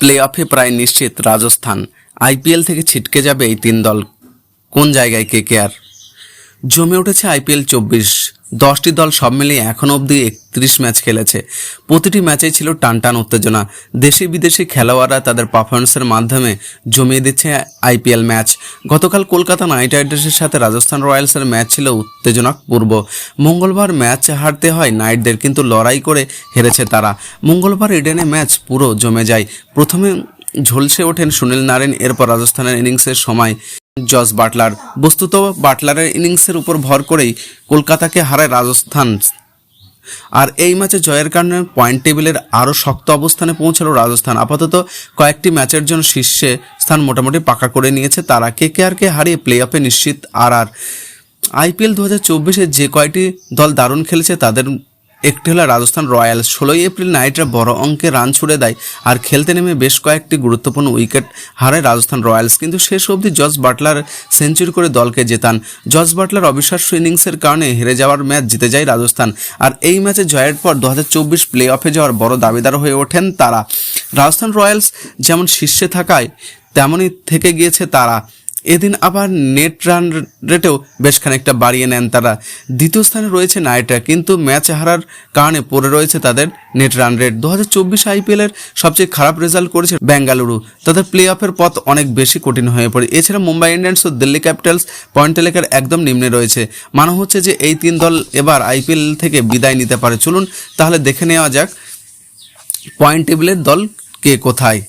Play অফে প্রায় নিশ্চিত Rajasthan. IPL থেকে ছিটকে যাবে এই তিন দল। কোন জায়গায় কেকেআর? জমে উঠেছে আইপিএল 24। 10টি দল সব মিলিয়ে এখনও অবধি 31 ম্যাচ খেলেছে। প্রতিটি ম্যাচেই ছিল টানটান উত্তেজনা। দেশি বিদেশি খেলোয়াড়রা তাদের পারফরমেন্সের মাধ্যমে জমিয়ে দিচ্ছে আইপিএল ম্যাচ। গতকাল কলকাতা নাইট রাইডার্সের সাথে রাজস্থান রয়্যালসের ম্যাচ ছিল উত্তেজনাপূর্ণ। মঙ্গলবার ম্যাচ হারতে হয় নাইটদের, কিন্তু লড়াই করে হেরেছে তারা। মঙ্গলবার ইডেনে ম্যাচ পুরো জমে যায়। প্রথমে ঝলসে ওঠেন সুনীল নারিন, এরপর রাজস্থানের ইনিংসের সময় জস বাটলার। বস্তুত বাটলারের ইনিংসের উপর ভর করেই কলকাতাকে হারায় রাজস্থান, আর এই ম্যাচে জয়ের কারণে পয়েন্ট টেবিলের আরও শক্ত অবস্থানে পৌঁছালো রাজস্থান। আপাতত কয়েকটি ম্যাচের জন্য শীর্ষে স্থান মোটামুটি পাকা করে নিয়েছে তারা। কেকেআরকে হারিয়ে প্লে অফে নিশ্চিত। আর আইপিএল 2024-এ যে কয়টি দল দারুণ খেলেছে তাদের একটি হলো রাজস্থান রয়্যালস। 16 এপ্রিল নাইটরা বড় অঙ্কে রান ছুড়ে দেয়, আর খেলতে নেমে বেশ কয়েকটি গুরুত্বপূর্ণ উইকেট হারায় রাজস্থান রয়্যালস, কিন্তু শেষ অবধি জস বাটলার সেঞ্চুরি করে দলকে জেতান। জস বাটলার অবিশ্বাস্য ইনিংসের কারণে হেরে যাওয়ার ম্যাচ জিতে যায় রাজস্থান, আর এই ম্যাচে জয়ের পর 2024 প্লে অফে যাওয়ার বড় দাবিদার হয়ে ওঠেন তারা। রাজস্থান রয়্যালস যেমন শীর্ষে থাকায় তেমনই থেকে গিয়েছে তারা। এদিন আবার নেট রান রেটেও বেশ খানিকটা বাড়িয়ে নেন তারা। দ্বিতীয় স্থানে রয়েছে নাইটরা, কিন্তু ম্যাচ হারার কারণে পড়ে রয়েছে তাদের নেট রান রেট। 2024 আইপিএলের সবচেয়ে খারাপ রেজাল্ট করেছে বেঙ্গালুরু। তাদের প্লে অফের পথ অনেক বেশি কঠিন হয়ে পড়ে। এছাড়া মুম্বাই ইন্ডিয়ান্স ও দিল্লি ক্যাপিটালস পয়েন্ট তালিকার একদম নিম্নে রয়েছে। মনে হচ্ছে যে এই তিন দল এবার আইপিএল থেকে বিদায় নিতে পারে। চলুন তাহলে দেখে নেওয়া যাক পয়েন্ট টেবিলের দল কে কোথায়।